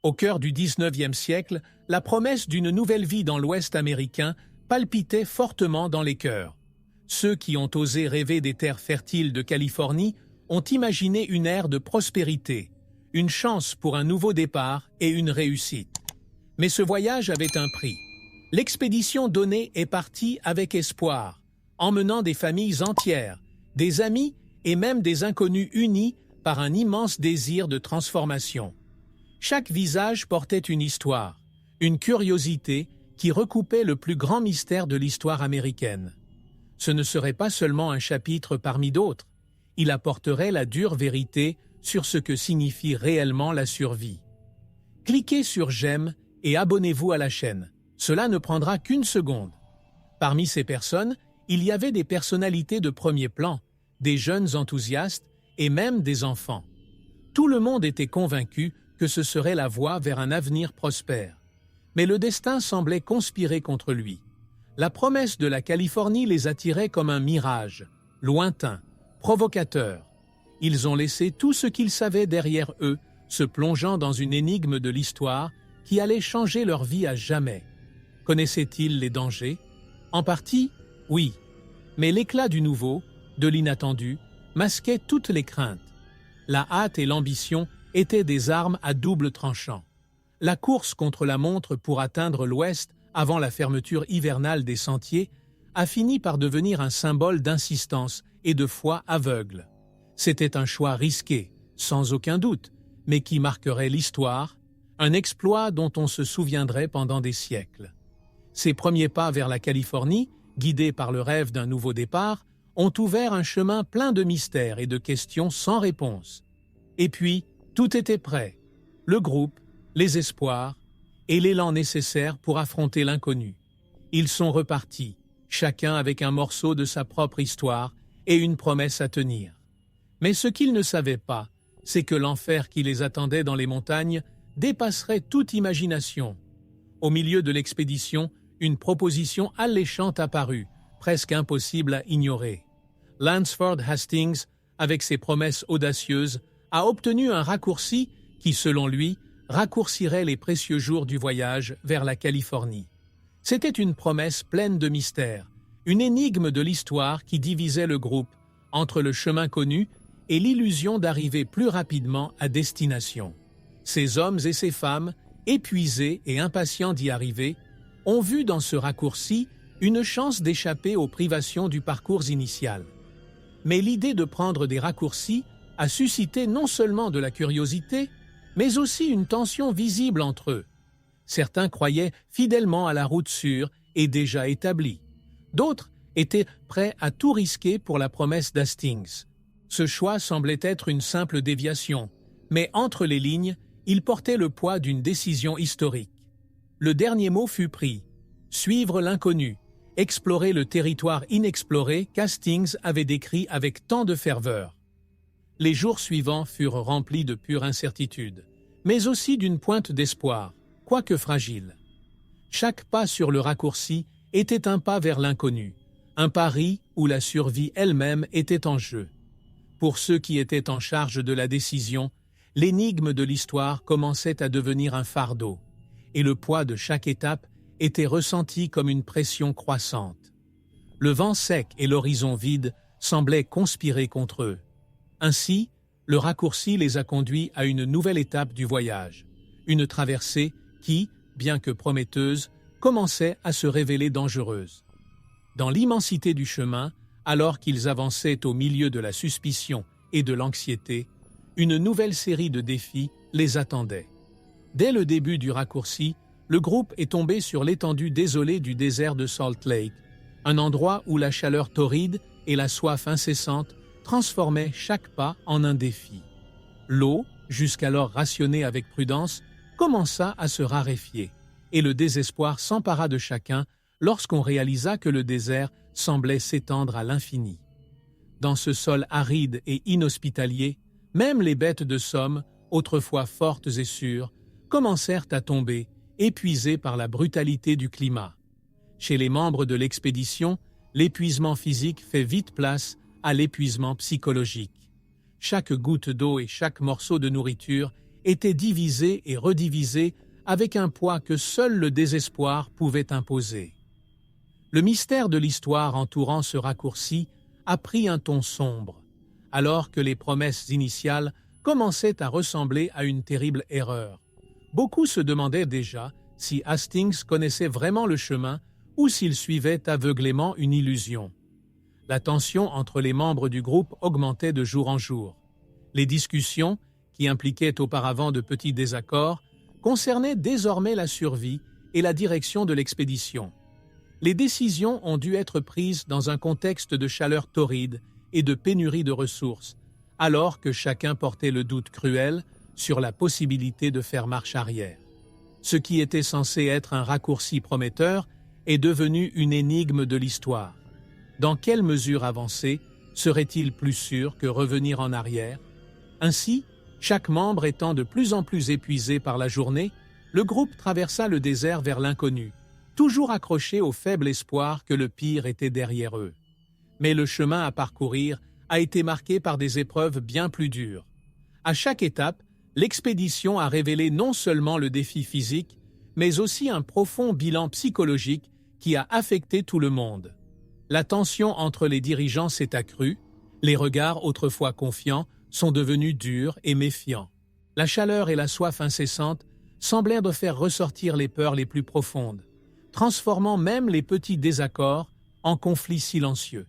Au cœur du 19e siècle, la promesse d'une nouvelle vie dans l'Ouest américain palpitait fortement dans les cœurs. Ceux qui ont osé rêver des terres fertiles de Californie ont imaginé une ère de prospérité, une chance pour un nouveau départ et une réussite. Mais ce voyage avait un prix. L'expédition donnée est partie avec espoir, emmenant des familles entières, des amis et même des inconnus unis par un immense désir de transformation. Chaque visage portait une histoire, une curiosité qui recoupait le plus grand mystère de l'histoire américaine. Ce ne serait pas seulement un chapitre parmi d'autres, il apporterait la dure vérité sur ce que signifie réellement la survie. Cliquez sur j'aime et abonnez-vous à la chaîne, cela ne prendra qu'une seconde. Parmi ces personnes, il y avait des personnalités de premier plan, des jeunes enthousiastes et même des enfants. Tout le monde était convaincu que ce serait la voie vers un avenir prospère. Mais le destin semblait conspirer contre lui. La promesse de la Californie les attirait comme un mirage, lointain, provocateur. Ils ont laissé tout ce qu'ils savaient derrière eux, se plongeant dans une énigme de l'histoire qui allait changer leur vie à jamais. Connaissaient-ils les dangers? En partie, oui. Mais l'éclat du nouveau, de l'inattendu, masquait toutes les craintes. La hâte et l'ambition étaient des armes à double tranchant. La course contre la montre pour atteindre l'Ouest avant la fermeture hivernale des sentiers a fini par devenir un symbole d'insistance et de foi aveugle. C'était un choix risqué, sans aucun doute, mais qui marquerait l'histoire, un exploit dont on se souviendrait pendant des siècles. Ces premiers pas vers la Californie, guidés par le rêve d'un nouveau départ, ont ouvert un chemin plein de mystères et de questions sans réponse. Et puis, tout était prêt. Le groupe, les espoirs et l'élan nécessaire pour affronter l'inconnu. Ils sont repartis, chacun avec un morceau de sa propre histoire et une promesse à tenir. Mais ce qu'ils ne savaient pas, c'est que l'enfer qui les attendait dans les montagnes dépasserait toute imagination. Au milieu de l'expédition, une proposition alléchante apparut, presque impossible à ignorer. Lansford Hastings, avec ses promesses audacieuses, a obtenu un raccourci qui, selon lui, raccourcirait les précieux jours du voyage vers la Californie. C'était une promesse pleine de mystères, une énigme de l'histoire qui divisait le groupe entre le chemin connu et l'illusion d'arriver plus rapidement à destination. Ces hommes et ces femmes, épuisés et impatients d'y arriver, ont vu dans ce raccourci une chance d'échapper aux privations du parcours initial. Mais l'idée de prendre des raccourcis a suscité non seulement de la curiosité, mais aussi une tension visible entre eux. Certains croyaient fidèlement à la route sûre et déjà établie. D'autres étaient prêts à tout risquer pour la promesse d'Hastings. Ce choix semblait être une simple déviation, mais entre les lignes, il portait le poids d'une décision historique. Le dernier mot fut pris. Suivre l'inconnu, explorer le territoire inexploré qu'Hastings avait décrit avec tant de ferveur. Les jours suivants furent remplis de pure incertitude, mais aussi d'une pointe d'espoir, quoique fragile. Chaque pas sur le raccourci était un pas vers l'inconnu, un pari où la survie elle-même était en jeu. Pour ceux qui étaient en charge de la décision, l'énigme de l'histoire commençait à devenir un fardeau, et le poids de chaque étape était ressenti comme une pression croissante. Le vent sec et l'horizon vide semblaient conspirer contre eux. Ainsi, le raccourci les a conduits à une nouvelle étape du voyage, une traversée qui, bien que prometteuse, commençait à se révéler dangereuse. Dans l'immensité du chemin, alors qu'ils avançaient au milieu de la suspicion et de l'anxiété, une nouvelle série de défis les attendait. Dès le début du raccourci, le groupe est tombé sur l'étendue désolée du désert de Salt Lake, un endroit où la chaleur torride et la soif incessante transformaient chaque pas en un défi. L'eau, jusqu'alors rationnée avec prudence, commença à se raréfier, et le désespoir s'empara de chacun lorsqu'on réalisa que le désert semblait s'étendre à l'infini. Dans ce sol aride et inhospitalier, même les bêtes de somme, autrefois fortes et sûres, commencèrent à tomber, épuisées par la brutalité du climat. Chez les membres de l'expédition, l'épuisement physique fait vite place à l'épuisement psychologique. Chaque goutte d'eau et chaque morceau de nourriture étaient divisés et redivisés avec un poids que seul le désespoir pouvait imposer. Le mystère de l'histoire entourant ce raccourci a pris un ton sombre, alors que les promesses initiales commençaient à ressembler à une terrible erreur. Beaucoup se demandaient déjà si Hastings connaissait vraiment le chemin ou s'il suivait aveuglément une illusion. La tension entre les membres du groupe augmentait de jour en jour. Les discussions, qui impliquaient auparavant de petits désaccords, concernaient désormais la survie et la direction de l'expédition. Les décisions ont dû être prises dans un contexte de chaleur torride et de pénurie de ressources, alors que chacun portait le doute cruel sur la possibilité de faire marche arrière. Ce qui était censé être un raccourci prometteur est devenu une énigme de l'histoire. Dans quelle mesure avancer serait-il plus sûr que revenir en arrière? Ainsi, chaque membre étant de plus en plus épuisé par la journée, le groupe traversa le désert vers l'inconnu, toujours accroché au faible espoir que le pire était derrière eux. Mais le chemin à parcourir a été marqué par des épreuves bien plus dures. À chaque étape, l'expédition a révélé non seulement le défi physique, mais aussi un profond bilan psychologique qui a affecté tout le monde. La tension entre les dirigeants s'est accrue, les regards autrefois confiants sont devenus durs et méfiants. La chaleur et la soif incessante semblèrent de faire ressortir les peurs les plus profondes, transformant même les petits désaccords en conflits silencieux.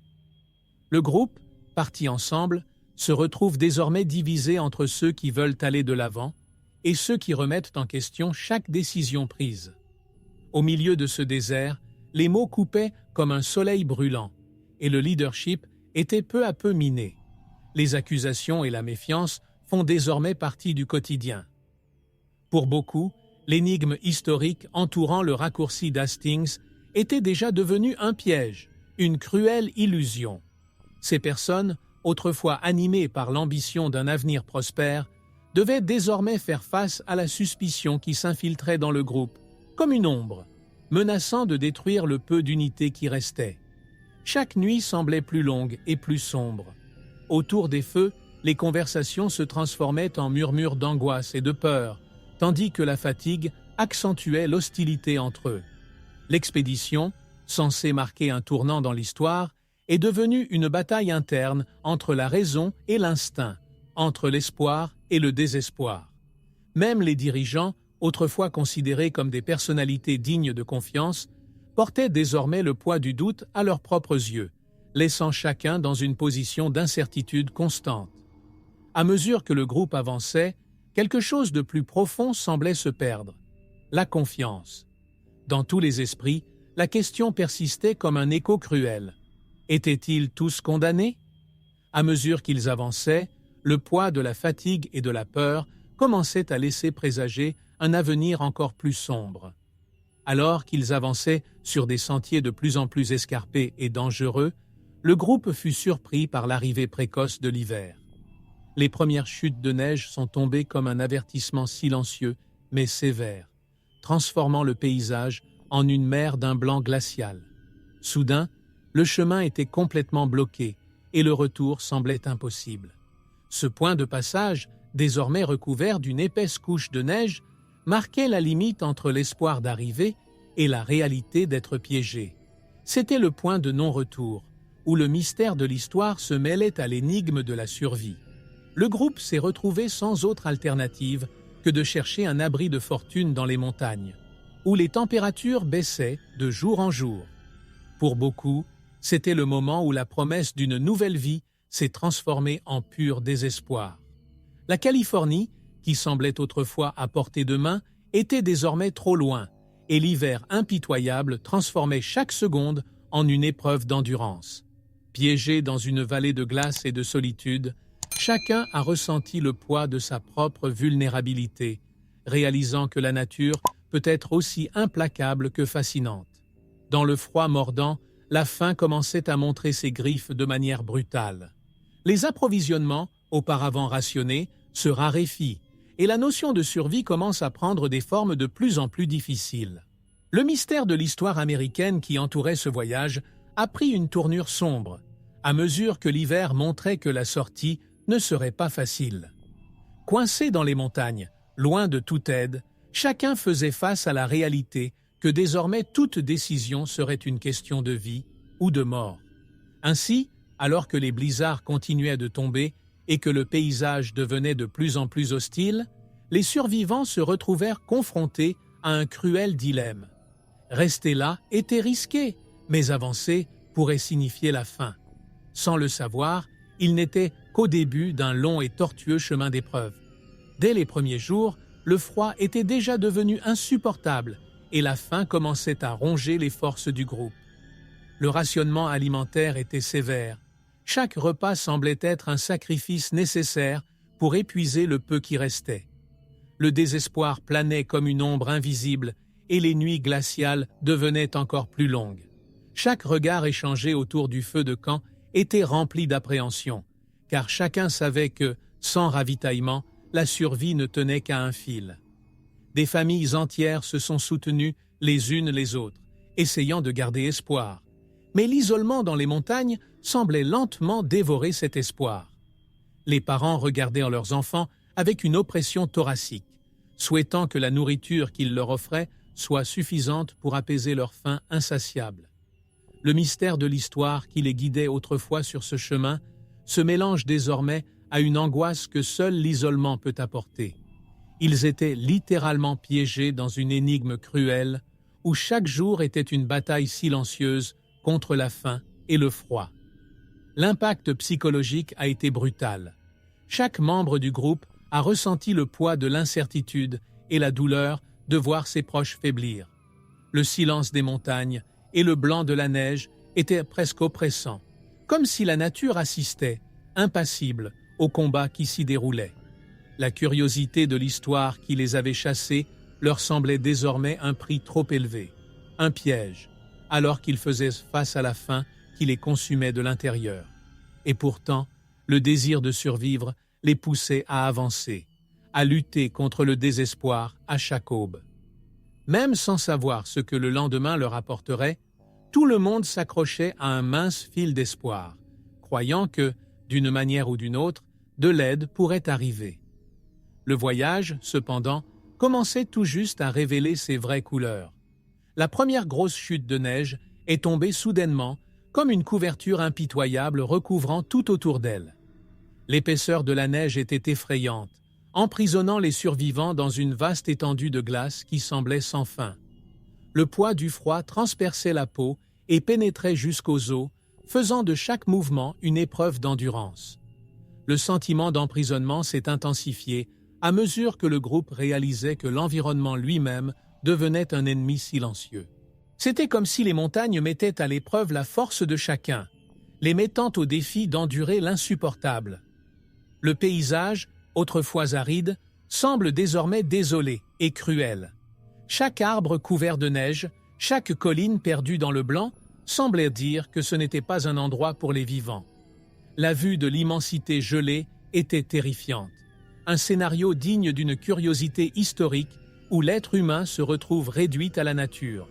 Le groupe, parti ensemble, se retrouve désormais divisé entre ceux qui veulent aller de l'avant et ceux qui remettent en question chaque décision prise. Au milieu de ce désert, les mots coupaient comme un soleil brûlant, et le leadership était peu à peu miné. Les accusations et la méfiance font désormais partie du quotidien. Pour beaucoup, l'énigme historique entourant le raccourci d'Hastings était déjà devenue un piège, une cruelle illusion. Ces personnes, autrefois animées par l'ambition d'un avenir prospère, devaient désormais faire face à la suspicion qui s'infiltrait dans le groupe, comme une ombre, menaçant de détruire le peu d'unité qui restait. Chaque nuit semblait plus longue et plus sombre. Autour des feux, les conversations se transformaient en murmures d'angoisse et de peur, tandis que la fatigue accentuait l'hostilité entre eux. L'expédition, censée marquer un tournant dans l'histoire, est devenue une bataille interne entre la raison et l'instinct, entre l'espoir et le désespoir. Même les dirigeants, autrefois considérés comme des personnalités dignes de confiance, portaient désormais le poids du doute à leurs propres yeux, laissant chacun dans une position d'incertitude constante. À mesure que le groupe avançait, quelque chose de plus profond semblait se perdre, la confiance. Dans tous les esprits, la question persistait comme un écho cruel. Étaient-ils tous condamnés? À mesure qu'ils avançaient, le poids de la fatigue et de la peur commençait à laisser présager un avenir encore plus sombre. Alors qu'ils avançaient sur des sentiers de plus en plus escarpés et dangereux, le groupe fut surpris par l'arrivée précoce de l'hiver. Les premières chutes de neige sont tombées comme un avertissement silencieux mais sévère, transformant le paysage en une mer d'un blanc glacial. Soudain, le chemin était complètement bloqué et le retour semblait impossible. Ce point de passage, désormais recouvert d'une épaisse couche de neige, marquait la limite entre l'espoir d'arriver et la réalité d'être piégé. C'était le point de non-retour, où le mystère de l'histoire se mêlait à l'énigme de la survie. Le groupe s'est retrouvé sans autre alternative que de chercher un abri de fortune dans les montagnes, où les températures baissaient de jour en jour. Pour beaucoup, c'était le moment où la promesse d'une nouvelle vie s'est transformée en pur désespoir. La Californie, qui semblait autrefois à portée de main, était désormais trop loin, et l'hiver impitoyable transformait chaque seconde en une épreuve d'endurance. Piégé dans une vallée de glace et de solitude, chacun a ressenti le poids de sa propre vulnérabilité, réalisant que la nature peut être aussi implacable que fascinante. Dans le froid mordant, la faim commençait à montrer ses griffes de manière brutale. Les approvisionnements, auparavant rationnés, se raréfient, et la notion de survie commence à prendre des formes de plus en plus difficiles. Le mystère de l'histoire américaine qui entourait ce voyage a pris une tournure sombre, à mesure que l'hiver montrait que la sortie ne serait pas facile. Coincés dans les montagnes, Loin de toute aide, chacun faisait face à la réalité que désormais toute décision serait une question de vie ou de mort. Ainsi, alors que les blizzards continuaient de tomber et que le paysage devenait de plus en plus hostile, les survivants se retrouvèrent confrontés à un cruel dilemme. Rester là était risqué, mais avancer pourrait signifier la fin. Sans le savoir, ils n'étaient qu'au début d'un long et tortueux chemin d'épreuve. Dès les premiers jours, le froid était déjà devenu insupportable et la faim commençait à ronger les forces du groupe. Le rationnement alimentaire était sévère. Chaque repas semblait être un sacrifice nécessaire pour épuiser le peu qui restait. Le désespoir planait comme une ombre invisible et les nuits glaciales devenaient encore plus longues. Chaque regard échangé autour du feu de camp était rempli d'appréhension, car chacun savait que, sans ravitaillement, la survie ne tenait qu'à un fil. Des familles entières se sont soutenues les unes les autres, essayant de garder espoir. Mais l'isolement dans les montagnes semblait lentement dévorer cet espoir. Les parents regardèrent leurs enfants avec une oppression thoracique, souhaitant que la nourriture qu'ils leur offraient soit suffisante pour apaiser leur faim insatiable. Le mystère de l'histoire qui les guidait autrefois sur ce chemin se mélange désormais à une angoisse que seul l'isolement peut apporter. Ils étaient littéralement piégés dans une énigme cruelle où chaque jour était une bataille silencieuse contre la faim et le froid. L'impact psychologique a été brutal. Chaque membre du groupe a ressenti le poids de l'incertitude et la douleur de voir ses proches faiblir. Le silence des montagnes et le blanc de la neige étaient presque oppressants, comme si la nature assistait, impassible, au combat qui s'y déroulait. La curiosité de l'histoire qui les avait chassés leur semblait désormais un prix trop élevé, un piège, alors qu'ils faisaient face à la faim qui les consumait de l'intérieur. Et pourtant, le désir de survivre les poussait à avancer, à lutter contre le désespoir à chaque aube. Même sans savoir ce que le lendemain leur apporterait, tout le monde s'accrochait à un mince fil d'espoir, croyant que, d'une manière ou d'une autre, de l'aide pourrait arriver. Le voyage, cependant, commençait tout juste à révéler ses vraies couleurs. La première grosse chute de neige est tombée soudainement, comme une couverture impitoyable recouvrant tout autour d'elle. L'épaisseur de la neige était effrayante, emprisonnant les survivants dans une vaste étendue de glace qui semblait sans fin. Le poids du froid transperçait la peau et pénétrait jusqu'aux os, faisant de chaque mouvement une épreuve d'endurance. Le sentiment d'emprisonnement s'est intensifié à mesure que le groupe réalisait que l'environnement lui-même devenait un ennemi silencieux. C'était comme si les montagnes mettaient à l'épreuve la force de chacun, les mettant au défi d'endurer l'insupportable. Le paysage, autrefois aride, semble désormais désolé et cruel. Chaque arbre couvert de neige, chaque colline perdue dans le blanc, semblait dire que ce n'était pas un endroit pour les vivants. La vue de l'immensité gelée était terrifiante. Un scénario digne d'une curiosité historique où l'être humain se retrouve réduit à la nature.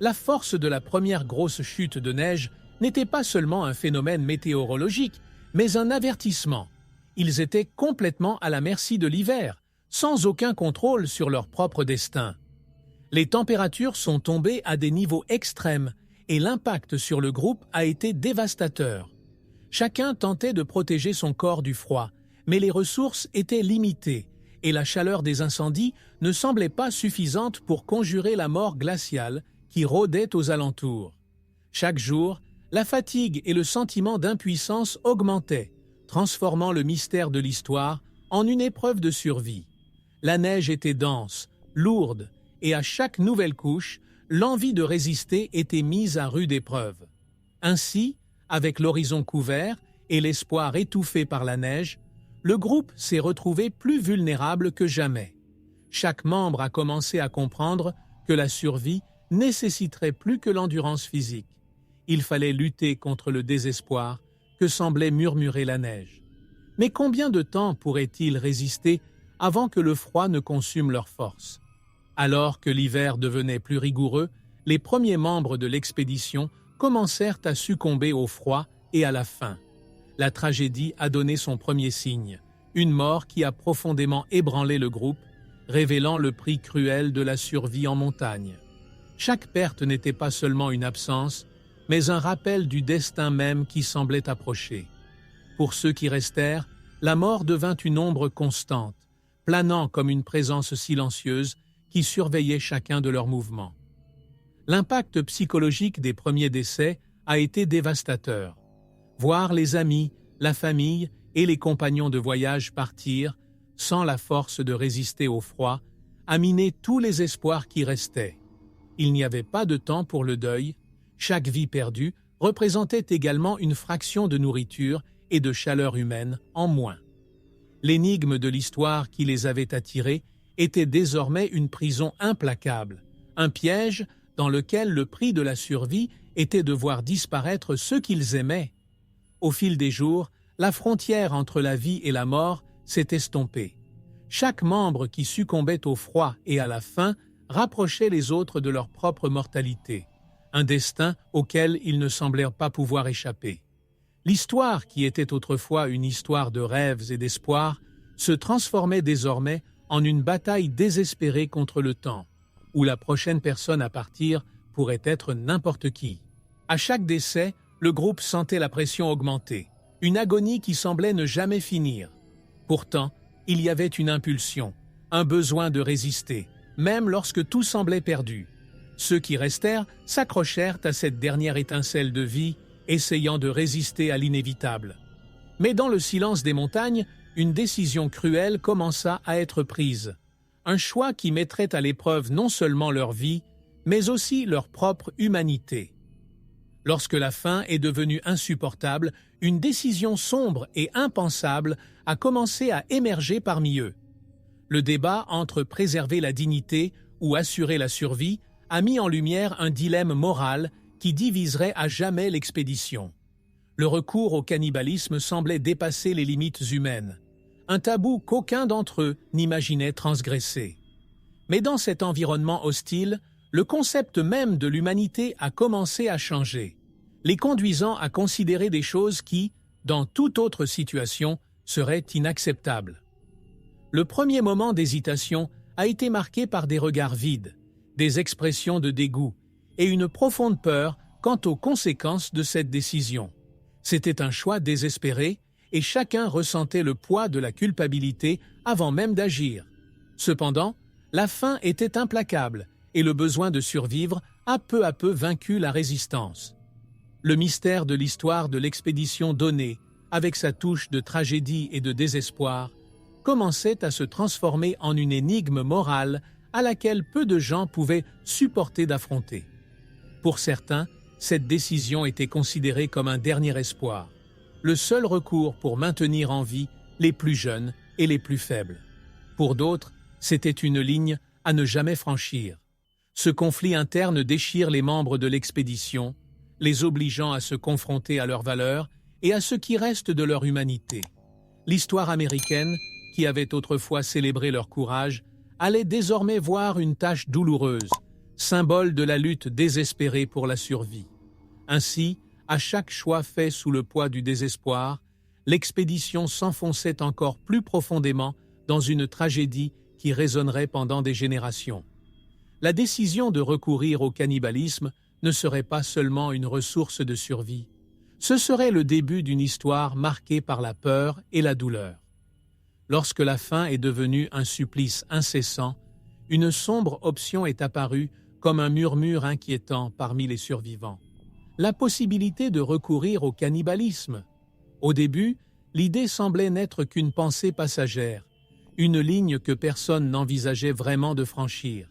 La force de la première grosse chute de neige n'était pas seulement un phénomène météorologique, mais un avertissement. Ils étaient complètement à la merci de l'hiver, sans aucun contrôle sur leur propre destin. Les températures sont tombées à des niveaux extrêmes et l'impact sur le groupe a été dévastateur. Chacun tentait de protéger son corps du froid, mais les ressources étaient limitées et la chaleur des incendies ne semblait pas suffisante pour conjurer la mort glaciale qui rôdait aux alentours. Chaque jour, la fatigue et le sentiment d'impuissance augmentaient, transformant le mystère de l'histoire en une épreuve de survie. La neige était dense, lourde, et à chaque nouvelle couche, l'envie de résister était mise à rude épreuve. Ainsi, avec l'horizon couvert et l'espoir étouffé par la neige, le groupe s'est retrouvé plus vulnérable que jamais. Chaque membre a commencé à comprendre que la survie nécessiterait plus que l'endurance physique. Il fallait lutter contre le désespoir que semblait murmurer la neige. Mais combien de temps pourraient-ils résister avant que le froid ne consume leurs forces? Alors que l'hiver devenait plus rigoureux, les premiers membres de l'expédition commencèrent à succomber au froid et à la faim. La tragédie a donné son premier signe, une mort qui a profondément ébranlé le groupe révélant le prix cruel de la survie en montagne. Chaque perte n'était pas seulement une absence, mais un rappel du destin même qui semblait approcher. Pour ceux qui restèrent, la mort devint une ombre constante, planant comme une présence silencieuse qui surveillait chacun de leurs mouvements. L'impact psychologique des premiers décès a été dévastateur. Voir les amis, la famille et les compagnons de voyage partir, sans la force de résister au froid, a miné tous les espoirs qui restaient. Il n'y avait pas de temps pour le deuil. Chaque vie perdue représentait également une fraction de nourriture et de chaleur humaine en moins. L'énigme de l'histoire qui les avait attirés était désormais une prison implacable, un piège dans lequel le prix de la survie était de voir disparaître ceux qu'ils aimaient. Au fil des jours, la frontière entre la vie et la mort s'est estompée. Chaque membre qui succombait au froid et à la faim rapprochait les autres de leur propre mortalité, un destin auquel ils ne semblèrent pas pouvoir échapper. L'histoire, qui était autrefois une histoire de rêves et d'espoir, se transformait désormais en une bataille désespérée contre le temps, où la prochaine personne à partir pourrait être n'importe qui. À chaque décès, le groupe sentait la pression augmenter, une agonie qui semblait ne jamais finir. Pourtant, il y avait une impulsion, un besoin de résister, même lorsque tout semblait perdu. Ceux qui restèrent s'accrochèrent à cette dernière étincelle de vie, essayant de résister à l'inévitable. Mais dans le silence des montagnes, une décision cruelle commença à être prise. Un choix qui mettrait à l'épreuve non seulement leur vie, mais aussi leur propre humanité. Lorsque la faim est devenue insupportable, une décision sombre et impensable a commencé à émerger parmi eux. Le débat entre préserver la dignité ou assurer la survie a mis en lumière un dilemme moral qui diviserait à jamais l'expédition. Le recours au cannibalisme semblait dépasser les limites humaines, un tabou qu'aucun d'entre eux n'imaginait transgresser. Mais dans cet environnement hostile, le concept même de l'humanité a commencé à changer, les conduisant à considérer des choses qui, dans toute autre situation, seraient inacceptables. Le premier moment d'hésitation a été marqué par des regards vides, des expressions de dégoût et une profonde peur quant aux conséquences de cette décision. C'était un choix désespéré et chacun ressentait le poids de la culpabilité avant même d'agir. Cependant, la faim était implacable et le besoin de survivre a peu à peu vaincu la résistance. Le mystère de l'histoire de l'expédition donnée, avec sa touche de tragédie et de désespoir, commençait à se transformer en une énigme morale à laquelle peu de gens pouvaient supporter d'affronter. Pour certains, cette décision était considérée comme un dernier espoir, le seul recours pour maintenir en vie les plus jeunes et les plus faibles. Pour d'autres, c'était une ligne à ne jamais franchir. Ce conflit interne déchire les membres de l'expédition, les obligeant à se confronter à leurs valeurs et à ce qui reste de leur humanité. L'histoire américaine, qui avait autrefois célébré leur courage, allait désormais voir une tâche douloureuse, symbole de la lutte désespérée pour la survie. Ainsi, à chaque choix fait sous le poids du désespoir, l'expédition s'enfonçait encore plus profondément dans une tragédie qui résonnerait pendant des générations. La décision de recourir au cannibalisme ne serait pas seulement une ressource de survie, ce serait le début d'une histoire marquée par la peur et la douleur. Lorsque la faim est devenue un supplice incessant, une sombre option est apparue comme un murmure inquiétant parmi les survivants. La possibilité de recourir au cannibalisme. Au début, l'idée semblait n'être qu'une pensée passagère, une ligne que personne n'envisageait vraiment de franchir.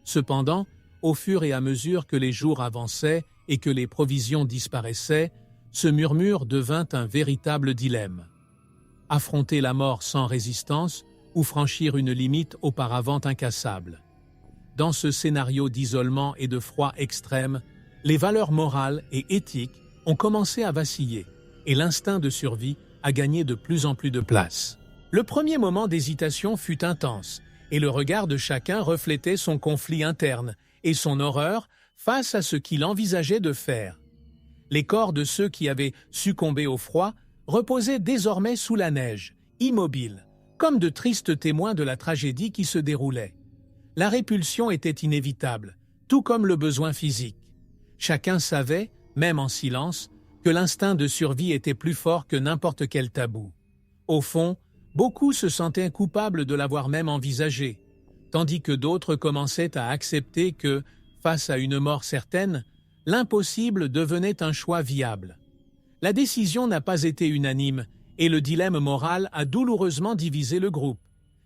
Cependant, au fur et à mesure que les jours avançaient et que les provisions disparaissaient, ce murmure devint un véritable dilemme. Affronter la mort sans résistance ou franchir une limite auparavant incassable. Dans ce scénario d'isolement et de froid extrême, les valeurs morales et éthiques ont commencé à vaciller et l'instinct de survie a gagné de plus en plus de place. Le premier moment d'hésitation fut intense et le regard de chacun reflétait son conflit interne et son horreur face à ce qu'il envisageait de faire. Les corps de ceux qui avaient succombé au froid reposaient désormais sous la neige, immobiles, comme de tristes témoins de la tragédie qui se déroulait. La répulsion était inévitable, tout comme le besoin physique. Chacun savait, même en silence, que l'instinct de survie était plus fort que n'importe quel tabou. Au fond, beaucoup se sentaient coupables de l'avoir même envisagé, tandis que d'autres commençaient à accepter que, face à une mort certaine, l'impossible devenait un choix viable. La décision n'a pas été unanime, et le dilemme moral a douloureusement divisé le groupe.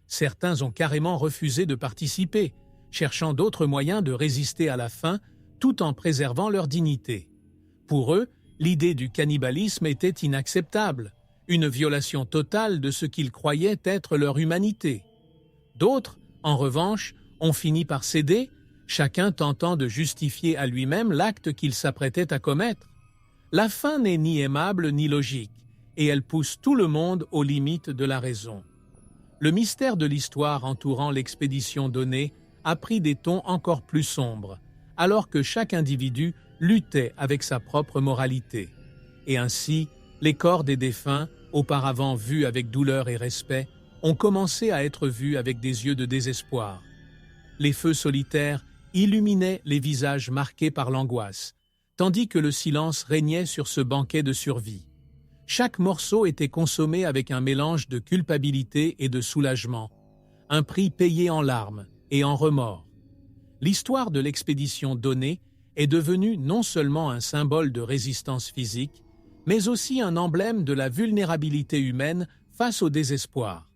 Certains ont carrément refusé de participer, cherchant d'autres moyens de résister à la faim, tout en préservant leur dignité. Pour eux, l'idée du cannibalisme était inacceptable, une violation totale de ce qu'ils croyaient être leur humanité. D'autres, en revanche, ont fini par céder, chacun tentant de justifier à lui-même l'acte qu'il s'apprêtait à commettre. La faim n'est ni aimable ni logique, et elle pousse tout le monde aux limites de la raison. Le mystère de l'histoire entourant l'expédition donnée a pris des tons encore plus sombres, alors que chaque individu luttait avec sa propre moralité. Et ainsi, les corps des défunts, auparavant vus avec douleur et respect, ont commencé à être vus avec des yeux de désespoir. Les feux solitaires illuminaient les visages marqués par l'angoisse, tandis que le silence régnait sur ce banquet de survie. Chaque morceau était consommé avec un mélange de culpabilité et de soulagement, un prix payé en larmes et en remords. L'histoire de l'expédition donnée est devenue non seulement un symbole de résistance physique, mais aussi un emblème de la vulnérabilité humaine face au désespoir.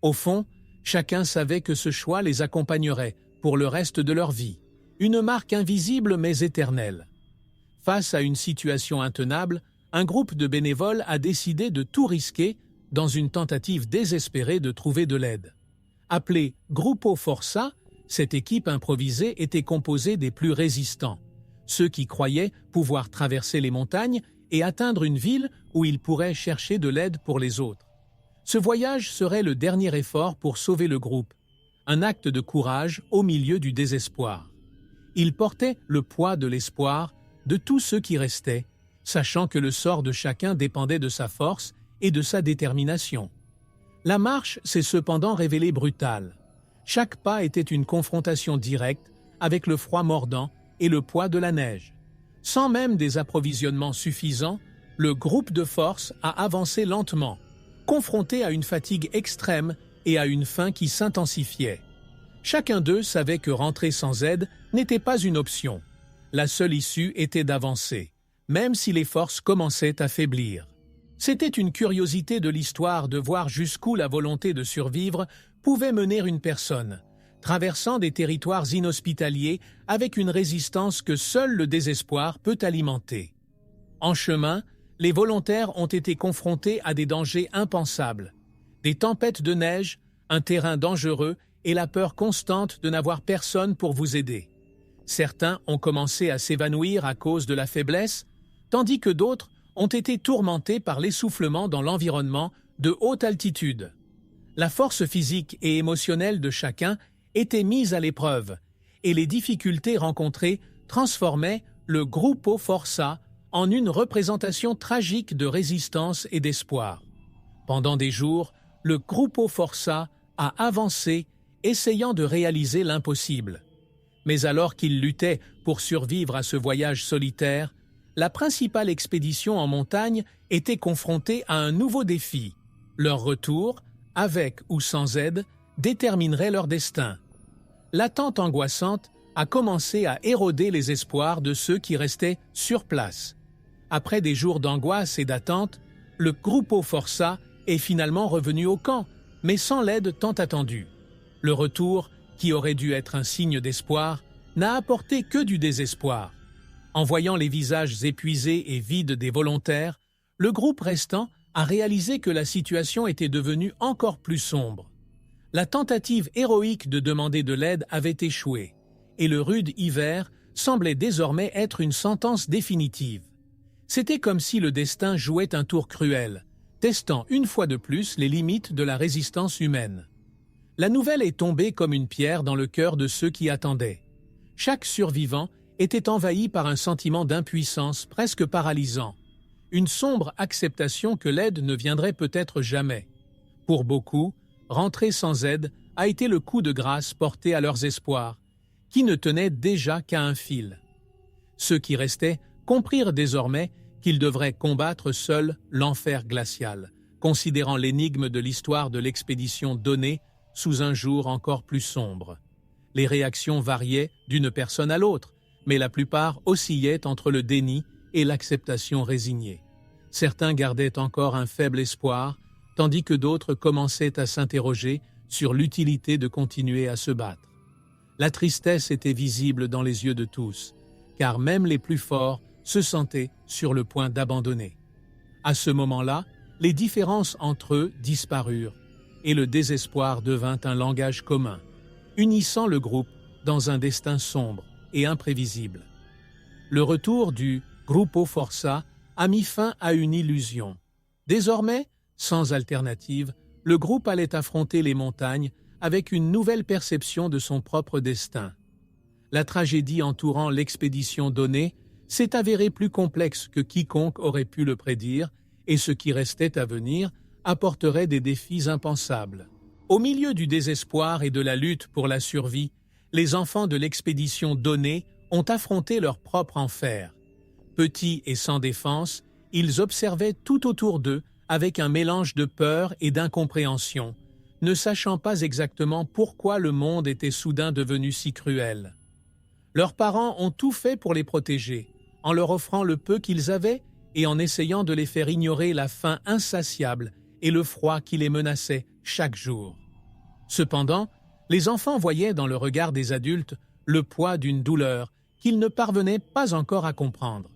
Au fond, chacun savait que ce choix les accompagnerait pour le reste de leur vie, une marque invisible mais éternelle. Face à une situation intenable, un groupe de bénévoles a décidé de tout risquer dans une tentative désespérée de trouver de l'aide. Appelée Gruppo Forza, cette équipe improvisée était composée des plus résistants, ceux qui croyaient pouvoir traverser les montagnes et atteindre une ville où ils pourraient chercher de l'aide pour les autres. Ce voyage serait le dernier effort pour sauver le groupe, un acte de courage au milieu du désespoir. Ils portaient le poids de l'espoir de tous ceux qui restaient, sachant que le sort de chacun dépendait de sa force et de sa détermination. La marche s'est cependant révélée brutale. Chaque pas était une confrontation directe avec le froid mordant et le poids de la neige. Sans même des approvisionnements suffisants, le groupe de force a avancé lentement, confronté à une fatigue extrême et à une faim qui s'intensifiait. Chacun d'eux savait que rentrer sans aide n'était pas une option. La seule issue était d'avancer, même si les forces commençaient à faiblir. C'était une curiosité de l'histoire de voir jusqu'où la volonté de survivre pouvait mener une personne, traversant des territoires inhospitaliers avec une résistance que seul le désespoir peut alimenter. En chemin, les volontaires ont été confrontés à des dangers impensables, des tempêtes de neige, un terrain dangereux et la peur constante de n'avoir personne pour vous aider. Certains ont commencé à s'évanouir à cause de la faiblesse, tandis que d'autres ont été tourmentés par l'essoufflement dans l'environnement de haute altitude. La force physique et émotionnelle de chacun était mise à l'épreuve, et les difficultés rencontrées transformaient le Gruppo Forza en une représentation tragique de résistance et d'espoir. Pendant des jours, le Gruppo Forza a avancé, essayant de réaliser l'impossible. Mais alors qu'ils luttaient pour survivre à ce voyage solitaire, la principale expédition en montagne était confrontée à un nouveau défi. Leur retour, avec ou sans aide, déterminerait leur destin. L'attente angoissante a commencé à éroder les espoirs de ceux qui restaient sur place. Après des jours d'angoisse et d'attente, le Gruppo Forza est finalement revenu au camp, mais sans l'aide tant attendue. Le retour, qui aurait dû être un signe d'espoir, n'a apporté que du désespoir. En voyant les visages épuisés et vides des volontaires, le groupe restant a réalisé que la situation était devenue encore plus sombre. La tentative héroïque de demander de l'aide avait échoué, et le rude hiver semblait désormais être une sentence définitive. C'était comme si le destin jouait un tour cruel, testant une fois de plus les limites de la résistance humaine. La nouvelle est tombée comme une pierre dans le cœur de ceux qui attendaient. Chaque survivant était envahi par un sentiment d'impuissance presque paralysant, une sombre acceptation que l'aide ne viendrait peut-être jamais. Pour beaucoup, rentrer sans aide a été le coup de grâce porté à leurs espoirs, qui ne tenaient déjà qu'à un fil. Ceux qui restaient comprirent désormais qu'ils devraient combattre seuls l'enfer glacial, considérant l'énigme de l'histoire de l'expédition donnée sous un jour encore plus sombre. Les réactions variaient d'une personne à l'autre, mais la plupart oscillaient entre le déni et l'acceptation résignée. Certains gardaient encore un faible espoir, tandis que d'autres commençaient à s'interroger sur l'utilité de continuer à se battre. La tristesse était visible dans les yeux de tous, car même les plus forts se sentaient sur le point d'abandonner. À ce moment-là, les différences entre eux disparurent, et le désespoir devint un langage commun, unissant le groupe dans un destin sombre et imprévisible. Le retour du Gruppo Forza a mis fin à une illusion. Désormais, sans alternative, le groupe allait affronter les montagnes avec une nouvelle perception de son propre destin. La tragédie entourant l'expédition donnée s'est avérée plus complexe que quiconque aurait pu le prédire, et ce qui restait à venir apporterait des défis impensables. Au milieu du désespoir et de la lutte pour la survie, les enfants de l'expédition donnée ont affronté leur propre enfer. Petits et sans défense, ils observaient tout autour d'eux avec un mélange de peur et d'incompréhension, ne sachant pas exactement pourquoi le monde était soudain devenu si cruel. Leurs parents ont tout fait pour les protéger, en leur offrant le peu qu'ils avaient et en essayant de les faire ignorer la faim insatiable et le froid qui les menaçait chaque jour. Cependant, les enfants voyaient dans le regard des adultes le poids d'une douleur qu'ils ne parvenaient pas encore à comprendre.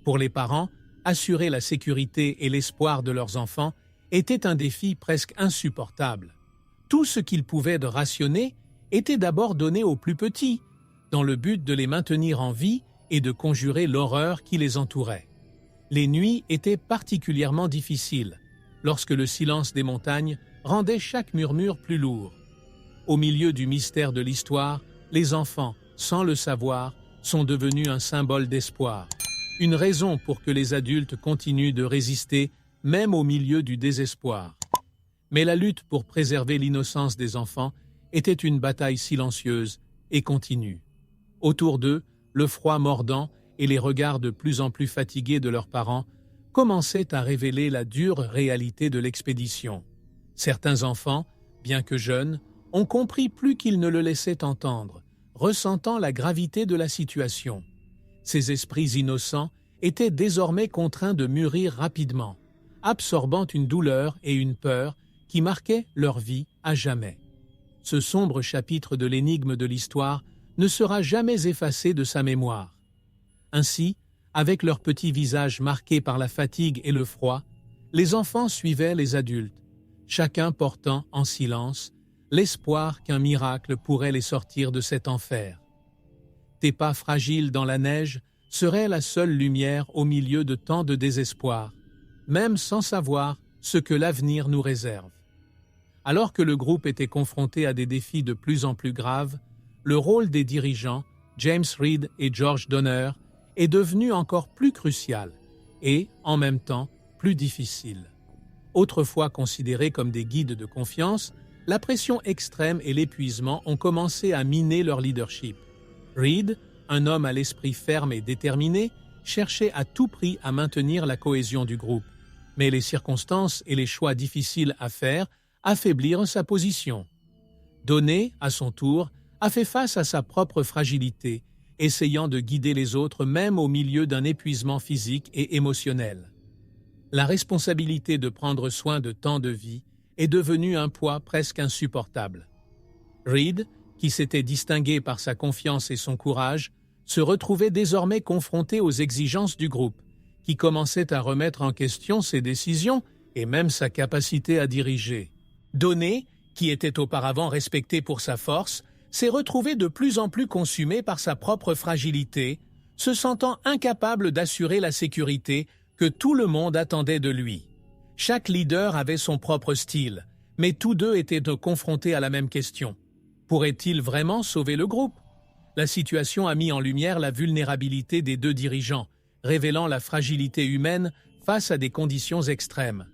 Pour les parents, assurer la sécurité et l'espoir de leurs enfants était un défi presque insupportable. Tout ce qu'ils pouvaient de rationner était d'abord donné aux plus petits, dans le but de les maintenir en vie et de conjurer l'horreur qui les entourait. Les nuits étaient particulièrement difficiles, lorsque le silence des montagnes rendait chaque murmure plus lourd. Au milieu du mystère de l'histoire, les enfants, sans le savoir, sont devenus un symbole d'espoir, une raison pour que les adultes continuent de résister, même au milieu du désespoir. Mais la lutte pour préserver l'innocence des enfants était une bataille silencieuse et continue. Autour d'eux, le froid mordant et les regards de plus en plus fatigués de leurs parents commençaient à révéler la dure réalité de l'expédition. Certains enfants, bien que jeunes, ont compris plus qu'ils ne le laissaient entendre, ressentant la gravité de la situation. Ces esprits innocents étaient désormais contraints de mûrir rapidement, absorbant une douleur et une peur qui marquaient leur vie à jamais. Ce sombre chapitre de l'énigme de l'histoire ne sera jamais effacé de sa mémoire. Ainsi, avec leurs petits visages marqués par la fatigue et le froid, les enfants suivaient les adultes, chacun portant en silence l'espoir qu'un miracle pourrait les sortir de cet enfer. Tes pas fragiles dans la neige seraient la seule lumière au milieu de tant de désespoir, même sans savoir ce que l'avenir nous réserve. Alors que le groupe était confronté à des défis de plus en plus graves, le rôle des dirigeants, James Reed et George Donner, est devenu encore plus crucial et, en même temps, plus difficile. Autrefois considérés comme des guides de confiance, la pression extrême et l'épuisement ont commencé à miner leur leadership. Reed, un homme à l'esprit ferme et déterminé, cherchait à tout prix à maintenir la cohésion du groupe, mais les circonstances et les choix difficiles à faire affaiblirent sa position. Donner, à son tour, a fait face à sa propre fragilité, essayant de guider les autres même au milieu d'un épuisement physique et émotionnel. La responsabilité de prendre soin de tant de vies est devenue un poids presque insupportable. Reed, qui s'était distingué par sa confiance et son courage, se retrouvait désormais confronté aux exigences du groupe, qui commençait à remettre en question ses décisions et même sa capacité à diriger. Donner, qui était auparavant respecté pour sa force, s'est retrouvé de plus en plus consumé par sa propre fragilité, se sentant incapable d'assurer la sécurité que tout le monde attendait de lui. Chaque leader avait son propre style, mais tous deux étaient confrontés à la même question. Pourrait-il vraiment sauver le groupe? La situation a mis en lumière la vulnérabilité des deux dirigeants, révélant la fragilité humaine face à des conditions extrêmes.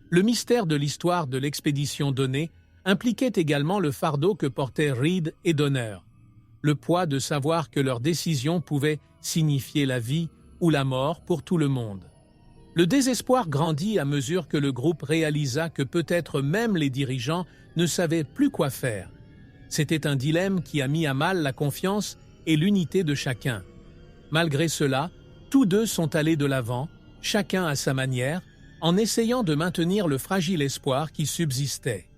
Le mystère de l'histoire de l'expédition donnée impliquait également le fardeau que portaient Reed et Donner, le poids de savoir que leur décision pouvait signifier la vie ou la mort pour tout le monde. Le désespoir grandit à mesure que le groupe réalisa que peut-être même les dirigeants ne savaient plus quoi faire. C'était un dilemme qui a mis à mal la confiance et l'unité de chacun. Malgré cela, tous deux sont allés de l'avant, chacun à sa manière, en essayant de maintenir le fragile espoir qui subsistait.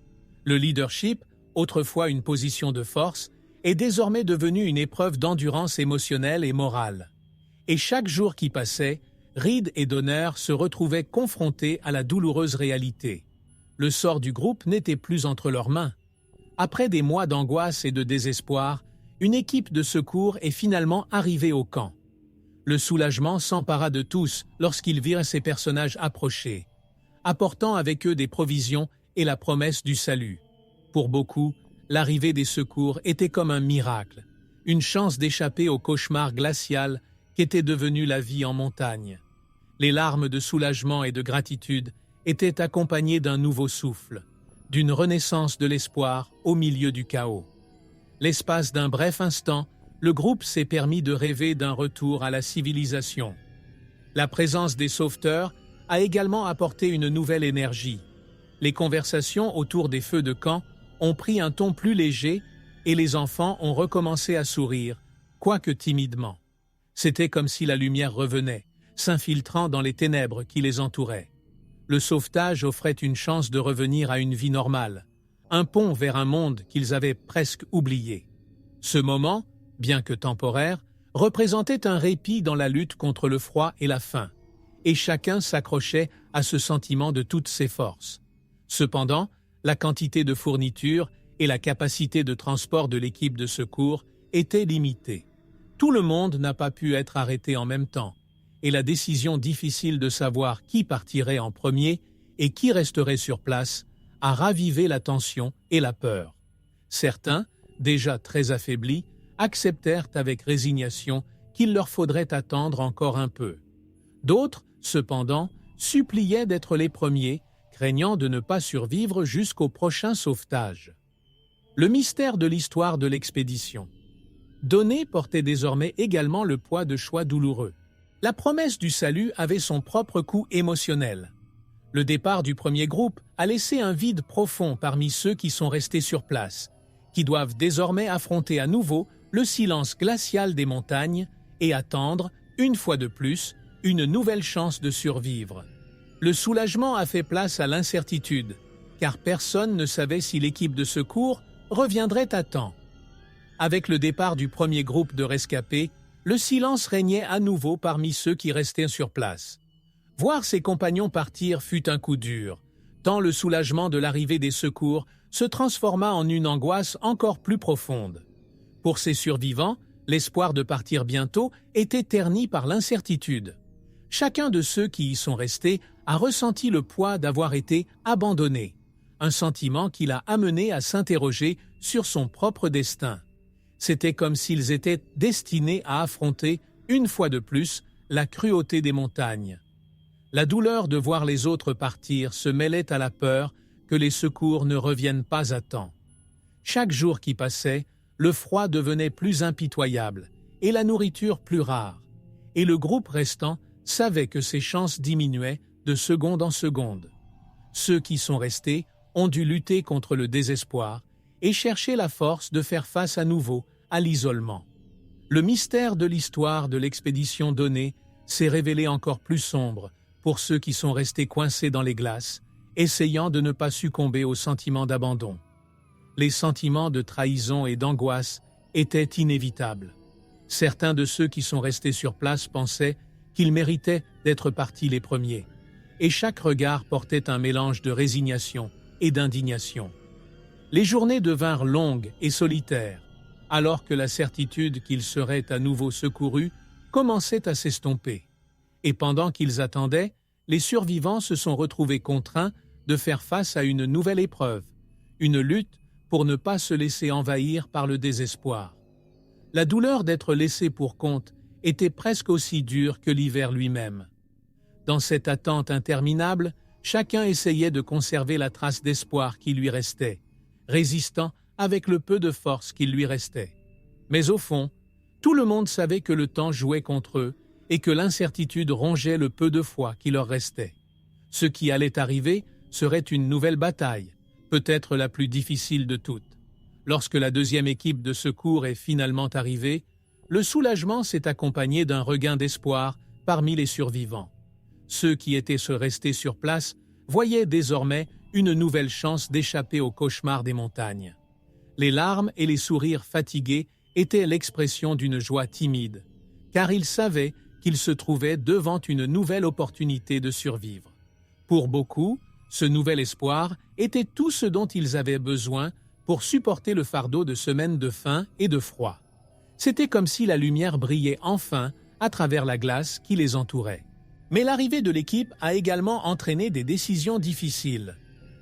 Le leadership, autrefois une position de force, est désormais devenu une épreuve d'endurance émotionnelle et morale. Et chaque jour qui passait, Reed et Donner se retrouvaient confrontés à la douloureuse réalité. Le sort du groupe n'était plus entre leurs mains. Après des mois d'angoisse et de désespoir, une équipe de secours est finalement arrivée au camp. Le soulagement s'empara de tous lorsqu'ils virent ces personnages approcher, apportant avec eux des provisions et la promesse du salut. Pour beaucoup, l'arrivée des secours était comme un miracle, une chance d'échapper au cauchemar glacial qu'était devenue la vie en montagne. Les larmes de soulagement et de gratitude étaient accompagnées d'un nouveau souffle, d'une renaissance de l'espoir au milieu du chaos. L'espace d'un bref instant, le groupe s'est permis de rêver d'un retour à la civilisation. La présence des sauveteurs a également apporté une nouvelle énergie. Les conversations autour des feux de camp ont pris un ton plus léger et les enfants ont recommencé à sourire, quoique timidement. C'était comme si la lumière revenait, s'infiltrant dans les ténèbres qui les entouraient. Le sauvetage offrait une chance de revenir à une vie normale, un pont vers un monde qu'ils avaient presque oublié. Ce moment, bien que temporaire, représentait un répit dans la lutte contre le froid et la faim, et chacun s'accrochait à ce sentiment de toutes ses forces. Cependant, la quantité de fournitures et la capacité de transport de l'équipe de secours étaient limitées. Tout le monde n'a pas pu être arrêté en même temps, et la décision difficile de savoir qui partirait en premier et qui resterait sur place a ravivé la tension et la peur. Certains, déjà très affaiblis, acceptèrent avec résignation qu'il leur faudrait attendre encore un peu. D'autres, cependant, suppliaient d'être les premiers, craignant de ne pas survivre jusqu'au prochain sauvetage. Le mystère de l'histoire de l'expédition. Donné portait désormais également le poids de choix douloureux. La promesse du salut avait son propre coût émotionnel. Le départ du premier groupe a laissé un vide profond parmi ceux qui sont restés sur place, qui doivent désormais affronter à nouveau le silence glacial des montagnes et attendre, une fois de plus, une nouvelle chance de survivre. Le soulagement a fait place à l'incertitude, car personne ne savait si l'équipe de secours reviendrait à temps. Avec le départ du premier groupe de rescapés, le silence régnait à nouveau parmi ceux qui restaient sur place. Voir ses compagnons partir fut un coup dur, tant le soulagement de l'arrivée des secours se transforma en une angoisse encore plus profonde. Pour ces survivants, l'espoir de partir bientôt était terni par l'incertitude. Chacun de ceux qui y sont restés a ressenti le poids d'avoir été abandonné, un sentiment qui l'a amené à s'interroger sur son propre destin. C'était comme s'ils étaient destinés à affronter, une fois de plus, la cruauté des montagnes. La douleur de voir les autres partir se mêlait à la peur que les secours ne reviennent pas à temps. Chaque jour qui passait, le froid devenait plus impitoyable et la nourriture plus rare, et le groupe restant savait que ses chances diminuaient de seconde en seconde. Ceux qui sont restés ont dû lutter contre le désespoir et chercher la force de faire face à nouveau à l'isolement. Le mystère de l'histoire de l'expédition Donné s'est révélé encore plus sombre pour ceux qui sont restés coincés dans les glaces, essayant de ne pas succomber au sentiment d'abandon. Les sentiments de trahison et d'angoisse étaient inévitables. Certains de ceux qui sont restés sur place pensaient qu'ils méritaient d'être partis les premiers, et chaque regard portait un mélange de résignation et d'indignation. Les journées devinrent longues et solitaires, alors que la certitude qu'ils seraient à nouveau secourus commençait à s'estomper. Et pendant qu'ils attendaient, les survivants se sont retrouvés contraints de faire face à une nouvelle épreuve, une lutte pour ne pas se laisser envahir par le désespoir. La douleur d'être laissé pour compte était presque aussi dure que l'hiver lui-même. Dans cette attente interminable, chacun essayait de conserver la trace d'espoir qui lui restait, résistant avec le peu de force qu'il lui restait. Mais au fond, tout le monde savait que le temps jouait contre eux et que l'incertitude rongeait le peu de foi qui leur restait. Ce qui allait arriver serait une nouvelle bataille, peut-être la plus difficile de toutes. Lorsque la deuxième équipe de secours est finalement arrivée, le soulagement s'est accompagné d'un regain d'espoir parmi les survivants. Ceux qui étaient restés sur place voyaient désormais une nouvelle chance d'échapper au cauchemar des montagnes. Les larmes et les sourires fatigués étaient l'expression d'une joie timide, car ils savaient qu'ils se trouvaient devant une nouvelle opportunité de survivre. Pour beaucoup, ce nouvel espoir était tout ce dont ils avaient besoin pour supporter le fardeau de semaines de faim et de froid. C'était comme si la lumière brillait enfin à travers la glace qui les entourait. Mais l'arrivée de l'équipe a également entraîné des décisions difficiles.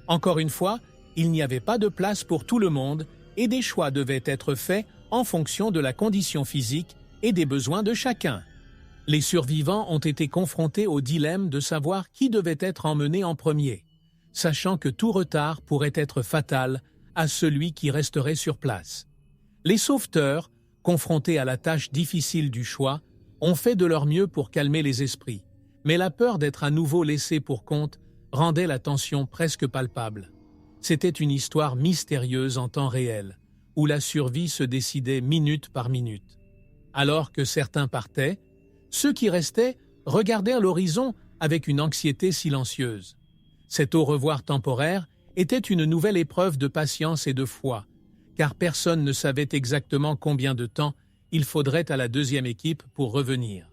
Encore une fois, il n'y avait pas de place pour tout le monde et des choix devaient être faits en fonction de la condition physique et des besoins de chacun. Les survivants ont été confrontés au dilemme de savoir qui devait être emmené en premier, sachant que tout retard pourrait être fatal à celui qui resterait sur place. Les sauveteurs, confrontés à la tâche difficile du choix, ont fait de leur mieux pour calmer les esprits, mais la peur d'être à nouveau laissés pour compte rendait la tension presque palpable. C'était une histoire mystérieuse en temps réel, où la survie se décidait minute par minute. Alors que certains partaient, ceux qui restaient regardèrent l'horizon avec une anxiété silencieuse. Cet au revoir temporaire était une nouvelle épreuve de patience et de foi, car personne ne savait exactement combien de temps il faudrait à la deuxième équipe pour revenir.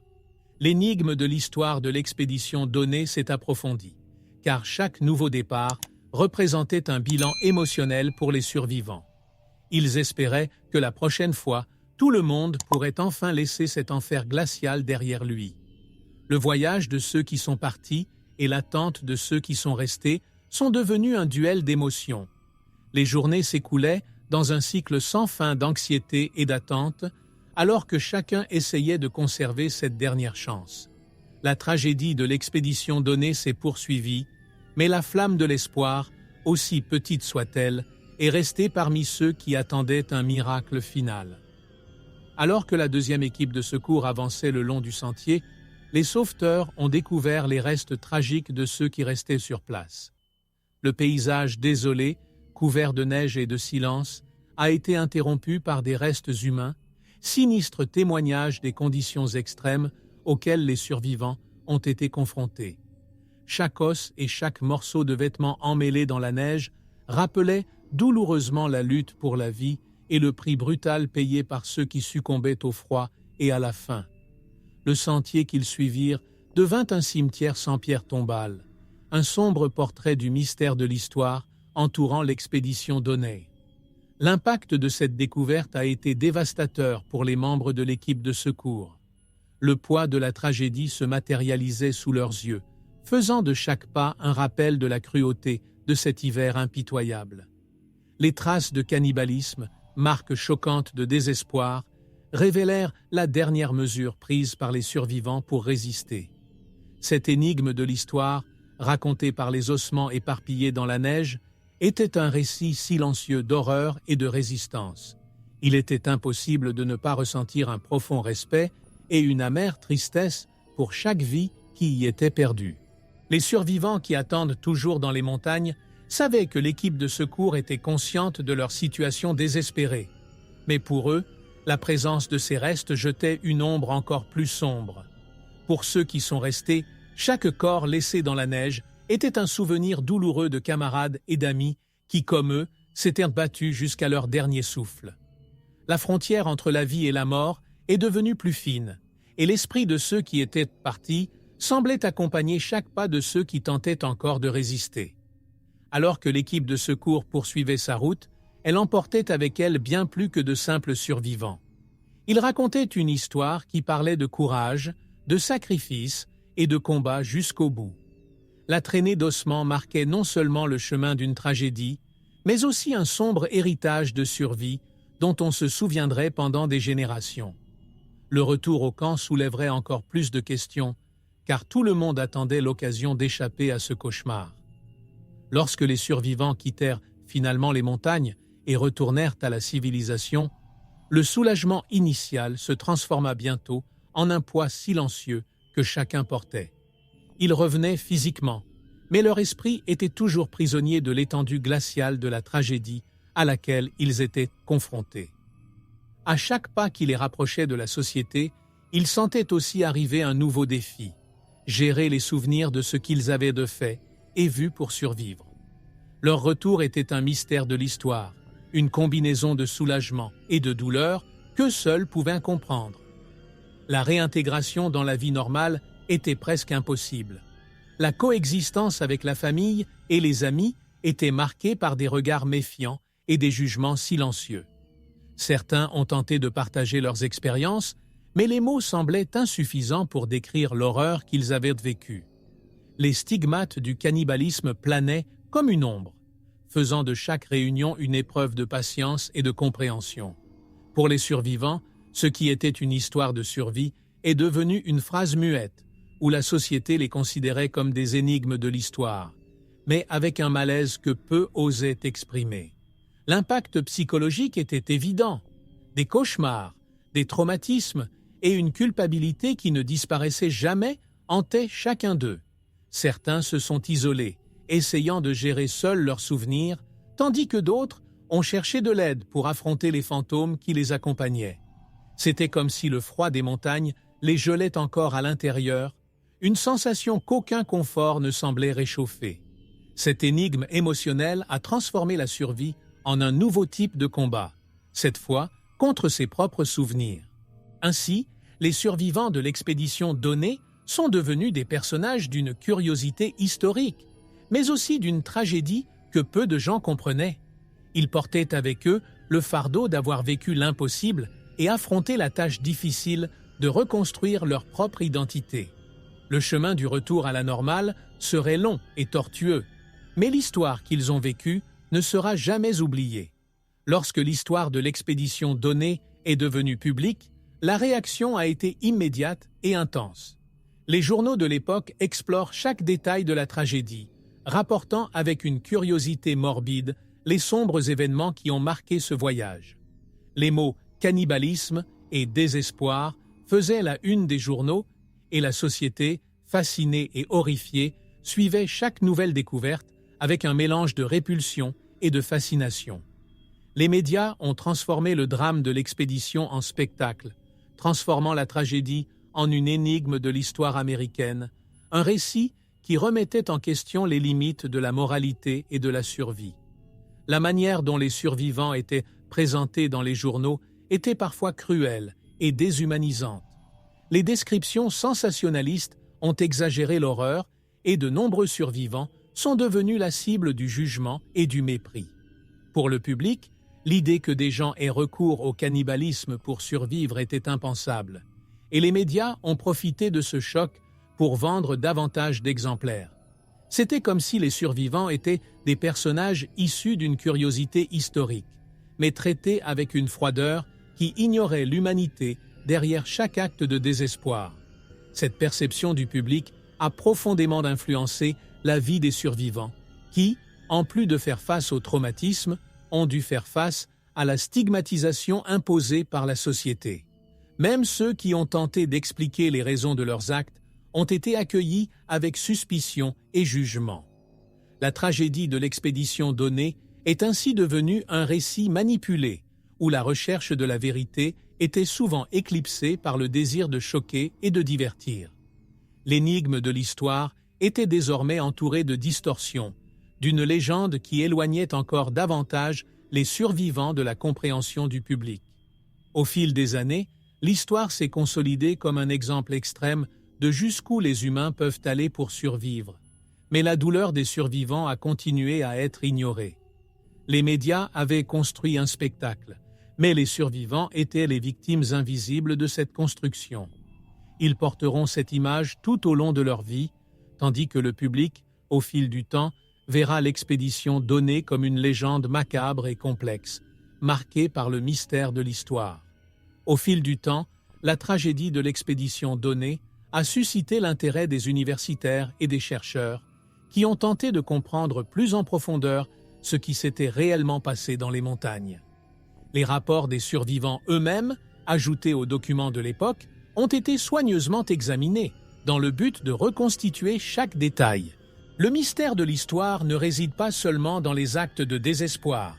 L'énigme de l'histoire de l'expédition donnée s'est approfondie, car chaque nouveau départ représentait un bilan émotionnel pour les survivants. Ils espéraient que la prochaine fois, tout le monde pourrait enfin laisser cet enfer glacial derrière lui. Le voyage de ceux qui sont partis et l'attente de ceux qui sont restés sont devenus un duel d'émotions. Les journées s'écoulaient dans un cycle sans fin d'anxiété et d'attente, alors que chacun essayait de conserver cette dernière chance. La tragédie de l'expédition donnée s'est poursuivie, mais la flamme de l'espoir, aussi petite soit-elle, est restée parmi ceux qui attendaient un miracle final. Alors que la deuxième équipe de secours avançait le long du sentier, les sauveteurs ont découvert les restes tragiques de ceux qui restaient sur place. Le paysage désolé, couvert de neige et de silence, a été interrompu par des restes humains, sinistre témoignage des conditions extrêmes auxquelles les survivants ont été confrontés. Chaque os et chaque morceau de vêtement emmêlé dans la neige rappelait douloureusement la lutte pour la vie et le prix brutal payé par ceux qui succombaient au froid et à la faim. Le sentier qu'ils suivirent devint un cimetière sans pierre tombale, un sombre portrait du mystère de l'histoire entourant l'expédition donnée. L'impact de cette découverte a été dévastateur pour les membres de l'équipe de secours. Le poids de la tragédie se matérialisait sous leurs yeux, faisant de chaque pas un rappel de la cruauté de cet hiver impitoyable. Les traces de cannibalisme, marque choquante de désespoir, révélèrent la dernière mesure prise par les survivants pour résister. Cette énigme de l'histoire, racontée par les ossements éparpillés dans la neige, était un récit silencieux d'horreur et de résistance. Il était impossible de ne pas ressentir un profond respect et une amère tristesse pour chaque vie qui y était perdue. Les survivants qui attendent toujours dans les montagnes savaient que l'équipe de secours était consciente de leur situation désespérée. Mais pour eux, la présence de ces restes jetait une ombre encore plus sombre. Pour ceux qui sont restés, chaque corps laissé dans la neige était un souvenir douloureux de camarades et d'amis qui, comme eux, s'étaient battus jusqu'à leur dernier souffle. La frontière entre la vie et la mort est devenue plus fine, et l'esprit de ceux qui étaient partis semblait accompagner chaque pas de ceux qui tentaient encore de résister. Alors que l'équipe de secours poursuivait sa route, elle emportait avec elle bien plus que de simples survivants. Ils racontaient une histoire qui parlait de courage, de sacrifice et de combat jusqu'au bout. La traînée d'ossements marquait non seulement le chemin d'une tragédie, mais aussi un sombre héritage de survie dont on se souviendrait pendant des générations. Le retour au camp soulèverait encore plus de questions, car tout le monde attendait l'occasion d'échapper à ce cauchemar. Lorsque les survivants quittèrent finalement les montagnes et retournèrent à la civilisation, le soulagement initial se transforma bientôt en un poids silencieux que chacun portait. Ils revenaient physiquement, mais leur esprit était toujours prisonnier de l'étendue glaciale de la tragédie à laquelle ils étaient confrontés. À chaque pas qui les rapprochait de la société, ils sentaient aussi arriver un nouveau défi, gérer les souvenirs de ce qu'ils avaient de fait et vu pour survivre. Leur retour était un mystère de l'histoire, une combinaison de soulagement et de douleur que seuls pouvaient comprendre. La réintégration dans la vie normale était presque impossible. La coexistence avec la famille et les amis était marquée par des regards méfiants et des jugements silencieux. Certains ont tenté de partager leurs expériences, mais les mots semblaient insuffisants pour décrire l'horreur qu'ils avaient vécue. Les stigmates du cannibalisme planaient comme une ombre, faisant de chaque réunion une épreuve de patience et de compréhension. Pour les survivants, ce qui était une histoire de survie est devenu une phrase muette, où la société les considérait comme des énigmes de l'histoire, mais avec un malaise que peu osaient exprimer. L'impact psychologique était évident. Des cauchemars, des traumatismes et une culpabilité qui ne disparaissait jamais hantaient chacun d'eux. Certains se sont isolés, essayant de gérer seuls leurs souvenirs, tandis que d'autres ont cherché de l'aide pour affronter les fantômes qui les accompagnaient. C'était comme si le froid des montagnes les gelait encore à l'intérieur, une sensation qu'aucun confort ne semblait réchauffer. Cette énigme émotionnelle a transformé la survie en un nouveau type de combat, cette fois contre ses propres souvenirs. Ainsi, les survivants de l'expédition Donné sont devenus des personnages d'une curiosité historique, mais aussi d'une tragédie que peu de gens comprenaient. Ils portaient avec eux le fardeau d'avoir vécu l'impossible et affronté la tâche difficile de reconstruire leur propre identité. Le chemin du retour à la normale serait long et tortueux, mais l'histoire qu'ils ont vécue ne sera jamais oubliée. Lorsque l'histoire de l'expédition Donné est devenue publique, la réaction a été immédiate et intense. Les journaux de l'époque explorent chaque détail de la tragédie, rapportant avec une curiosité morbide les sombres événements qui ont marqué ce voyage. Les mots « cannibalisme » et « désespoir » faisaient la une des journaux et la société, fascinée et horrifiée, suivait chaque nouvelle découverte avec un mélange de répulsion et de fascination. Les médias ont transformé le drame de l'expédition en spectacle, transformant la tragédie en une énigme de l'histoire américaine, un récit qui remettait en question les limites de la moralité et de la survie. La manière dont les survivants étaient présentés dans les journaux était parfois cruelle et déshumanisante. Les descriptions sensationnalistes ont exagéré l'horreur et de nombreux survivants sont devenus la cible du jugement et du mépris. Pour le public, l'idée que des gens aient recours au cannibalisme pour survivre était impensable, et les médias ont profité de ce choc pour vendre davantage d'exemplaires. C'était comme si les survivants étaient des personnages issus d'une curiosité historique, mais traités avec une froideur qui ignorait l'humanité derrière chaque acte de désespoir. Cette perception du public a profondément influencé la vie des survivants, qui, en plus de faire face au traumatisme, ont dû faire face à la stigmatisation imposée par la société. Même ceux qui ont tenté d'expliquer les raisons de leurs actes ont été accueillis avec suspicion et jugement. La tragédie de l'expédition Donné est ainsi devenue un récit manipulé, où la recherche de la vérité était souvent éclipsée par le désir de choquer et de divertir. L'énigme de l'histoire était désormais entourée de distorsions, d'une légende qui éloignait encore davantage les survivants de la compréhension du public. Au fil des années, l'histoire s'est consolidée comme un exemple extrême de jusqu'où les humains peuvent aller pour survivre. Mais la douleur des survivants a continué à être ignorée. Les médias avaient construit un spectacle, mais les survivants étaient les victimes invisibles de cette construction. Ils porteront cette image tout au long de leur vie, tandis que le public, au fil du temps, verra l'expédition Donné comme une légende macabre et complexe, marquée par le mystère de l'histoire. Au fil du temps, la tragédie de l'expédition Donné a suscité l'intérêt des universitaires et des chercheurs qui ont tenté de comprendre plus en profondeur ce qui s'était réellement passé dans les montagnes. Les rapports des survivants eux-mêmes, ajoutés aux documents de l'époque, ont été soigneusement examinés, dans le but de reconstituer chaque détail. Le mystère de l'histoire ne réside pas seulement dans les actes de désespoir,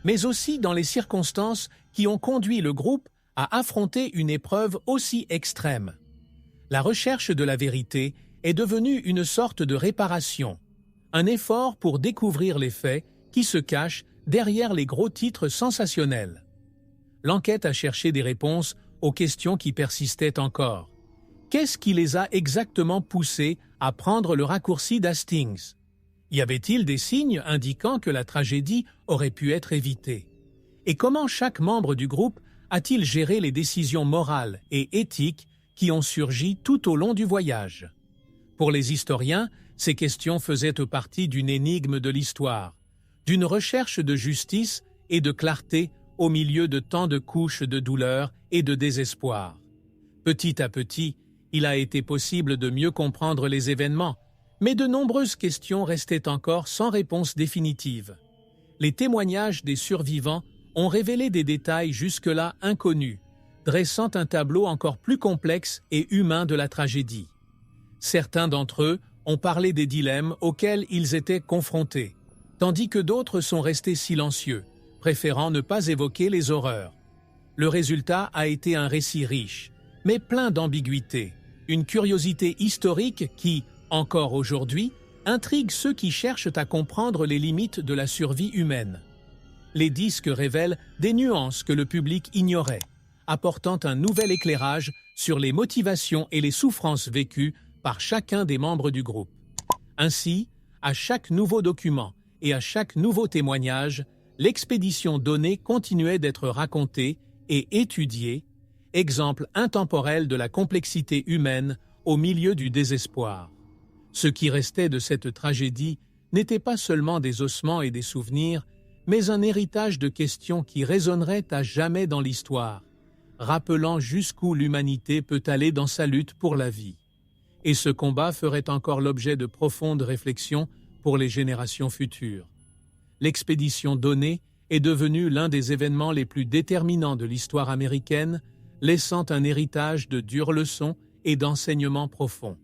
mais aussi dans les circonstances qui ont conduit le groupe à affronter une épreuve aussi extrême. La recherche de la vérité est devenue une sorte de réparation, un effort pour découvrir les faits qui se cachent derrière les gros titres sensationnels. L'enquête a cherché des réponses aux questions qui persistaient encore. Qu'est-ce qui les a exactement poussés à prendre le raccourci d'Hastings? Y avait-il des signes indiquant que la tragédie aurait pu être évitée? Et comment chaque membre du groupe a-t-il géré les décisions morales et éthiques qui ont surgi tout au long du voyage? Pour les historiens, ces questions faisaient partie d'une énigme de l'histoire, d'une recherche de justice et de clarté au milieu de tant de couches de douleur et de désespoir. Petit à petit, il a été possible de mieux comprendre les événements, mais de nombreuses questions restaient encore sans réponse définitive. Les témoignages des survivants ont révélé des détails jusque-là inconnus, dressant un tableau encore plus complexe et humain de la tragédie. Certains d'entre eux ont parlé des dilemmes auxquels ils étaient confrontés, tandis que d'autres sont restés silencieux, préférant ne pas évoquer les horreurs. Le résultat a été un récit riche, mais plein d'ambiguïté, une curiosité historique qui, encore aujourd'hui, intrigue ceux qui cherchent à comprendre les limites de la survie humaine. Les disques révèlent des nuances que le public ignorait, apportant un nouvel éclairage sur les motivations et les souffrances vécues par chacun des membres du groupe. Ainsi, à chaque nouveau document et à chaque nouveau témoignage, l'expédition donnée continuait d'être racontée et étudiée, exemple intemporel de la complexité humaine au milieu du désespoir. Ce qui restait de cette tragédie n'était pas seulement des ossements et des souvenirs, mais un héritage de questions qui résonneraient à jamais dans l'histoire, rappelant jusqu'où l'humanité peut aller dans sa lutte pour la vie. Et ce combat ferait encore l'objet de profondes réflexions pour les générations futures. L'expédition donnée est devenue l'un des événements les plus déterminants de l'histoire américaine, laissant un héritage de dures leçons et d'enseignements profonds.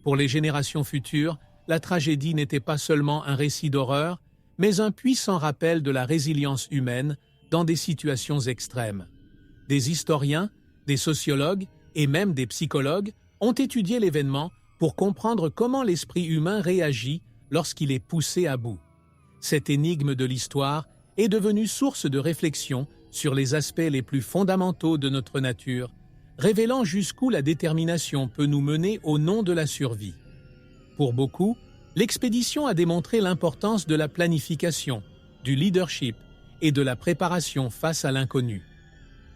Pour les générations futures, la tragédie n'était pas seulement un récit d'horreur, mais un puissant rappel de la résilience humaine dans des situations extrêmes. Des historiens, des sociologues et même des psychologues ont étudié l'événement pour comprendre comment l'esprit humain réagit lorsqu'il est poussé à bout. Cette énigme de l'histoire est devenue source de réflexion sur les aspects les plus fondamentaux de notre nature, révélant jusqu'où la détermination peut nous mener au nom de la survie. Pour beaucoup, l'expédition a démontré l'importance de la planification, du leadership et de la préparation face à l'inconnu.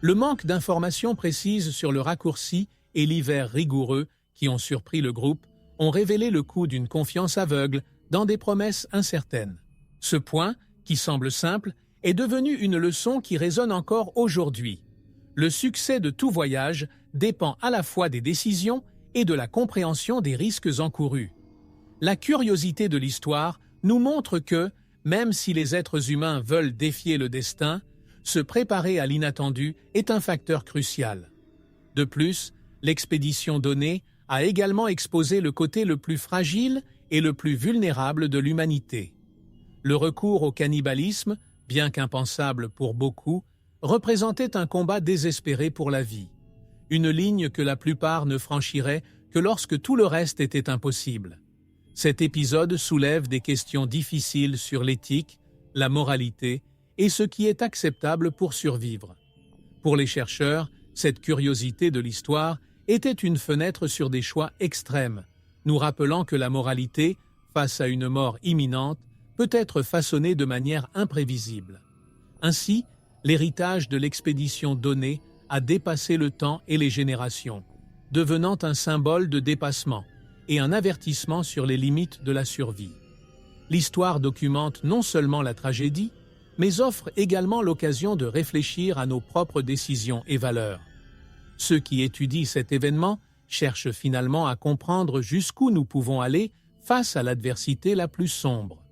Le manque d'informations précises sur le raccourci et l'hiver rigoureux qui ont surpris le groupe ont révélé le coût d'une confiance aveugle dans des promesses incertaines. Ce point, qui semble simple, est devenu une leçon qui résonne encore aujourd'hui. Le succès de tout voyage dépend à la fois des décisions et de la compréhension des risques encourus. La curiosité de l'histoire nous montre que, même si les êtres humains veulent défier le destin, se préparer à l'inattendu est un facteur crucial. De plus, l'expédition donnée a également exposé le côté le plus fragile et le plus vulnérable de l'humanité. Le recours au cannibalisme, bien qu'impensable pour beaucoup, représentait un combat désespéré pour la vie, une ligne que la plupart ne franchiraient que lorsque tout le reste était impossible. Cet épisode soulève des questions difficiles sur l'éthique, la moralité et ce qui est acceptable pour survivre. Pour les chercheurs, cette curiosité de l'histoire était une fenêtre sur des choix extrêmes, nous rappelant que la moralité, face à une mort imminente, peut être façonnée de manière imprévisible. Ainsi, l'héritage de l'expédition donnée a dépassé le temps et les générations, devenant un symbole de dépassement et un avertissement sur les limites de la survie. L'histoire documente non seulement la tragédie, mais offre également l'occasion de réfléchir à nos propres décisions et valeurs. Ceux qui étudient cet événement cherchent finalement à comprendre jusqu'où nous pouvons aller face à l'adversité la plus sombre.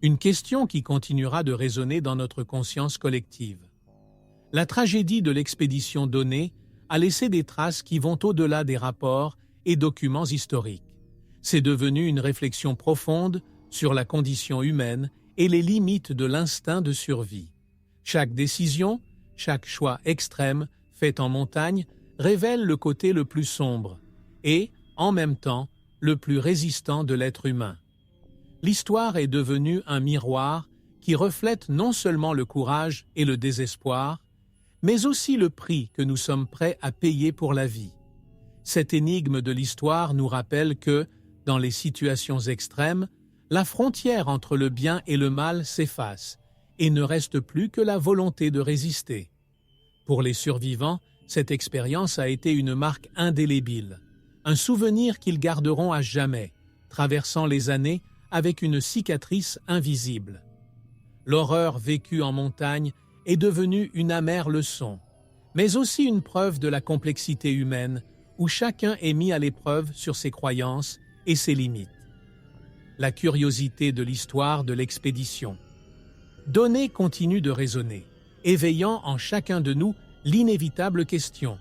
Une question qui continuera de résonner dans notre conscience collective. La tragédie de l'expédition Donné a laissé des traces qui vont au-delà des rapports et documents historiques. C'est devenu une réflexion profonde sur la condition humaine et les limites de l'instinct de survie. Chaque décision, chaque choix extrême fait en montagne révèle le côté le plus sombre et, en même temps, le plus résistant de l'être humain. L'histoire est devenue un miroir qui reflète non seulement le courage et le désespoir, mais aussi le prix que nous sommes prêts à payer pour la vie. Cette énigme de l'histoire nous rappelle que, dans les situations extrêmes, la frontière entre le bien et le mal s'efface et ne reste plus que la volonté de résister. Pour les survivants, cette expérience a été une marque indélébile, un souvenir qu'ils garderont à jamais, traversant les années avec une cicatrice invisible. L'horreur vécue en montagne est devenue une amère leçon, mais aussi une preuve de la complexité humaine où chacun est mis à l'épreuve sur ses croyances et ses limites. La curiosité de l'histoire de l'expédition. Donné continue de résonner, éveillant en chacun de nous l'inévitable question.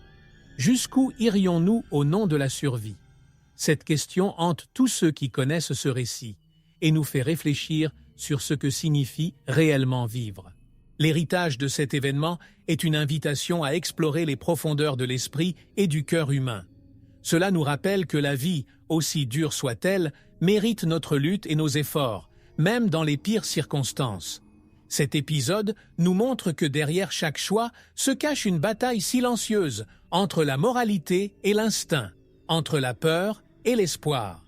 Jusqu'où irions-nous au nom de la survie? Cette question hante tous ceux qui connaissent ce récit et nous fait réfléchir sur ce que signifie réellement vivre. L'héritage de cet événement est une invitation à explorer les profondeurs de l'esprit et du cœur humain. Cela nous rappelle que la vie, aussi dure soit-elle, mérite notre lutte et nos efforts, même dans les pires circonstances. Cet épisode nous montre que derrière chaque choix se cache une bataille silencieuse entre la moralité et l'instinct, entre la peur et l'espoir.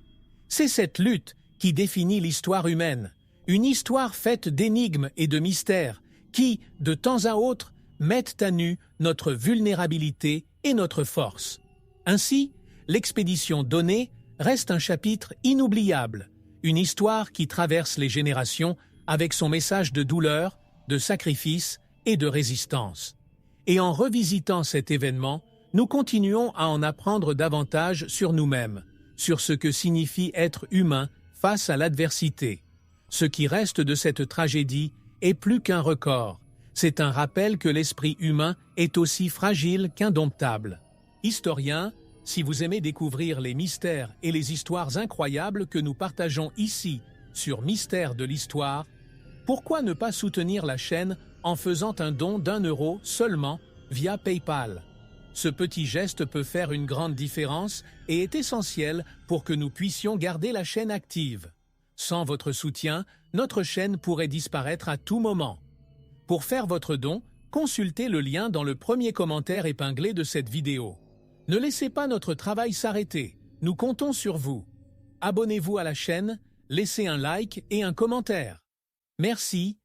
C'est cette lutte qui définit l'histoire humaine, une histoire faite d'énigmes et de mystères qui, de temps à autre, mettent à nu notre vulnérabilité et notre force. Ainsi, l'expédition Donné reste un chapitre inoubliable, une histoire qui traverse les générations avec son message de douleur, de sacrifice et de résistance. Et en revisitant cet événement, nous continuons à en apprendre davantage sur nous-mêmes, sur ce que signifie être humain face à l'adversité. Ce qui reste de cette tragédie est plus qu'un record. C'est un rappel que l'esprit humain est aussi fragile qu'indomptable. Historien, si vous aimez découvrir les mystères et les histoires incroyables que nous partageons ici sur Mystères de l'Histoire, pourquoi ne pas soutenir la chaîne en faisant un don d'1 € seulement via PayPal? Ce petit geste peut faire une grande différence et est essentiel pour que nous puissions garder la chaîne active. Sans votre soutien, notre chaîne pourrait disparaître à tout moment. Pour faire votre don, consultez le lien dans le premier commentaire épinglé de cette vidéo. Ne laissez pas notre travail s'arrêter, nous comptons sur vous. Abonnez-vous à la chaîne, laissez un like et un commentaire. Merci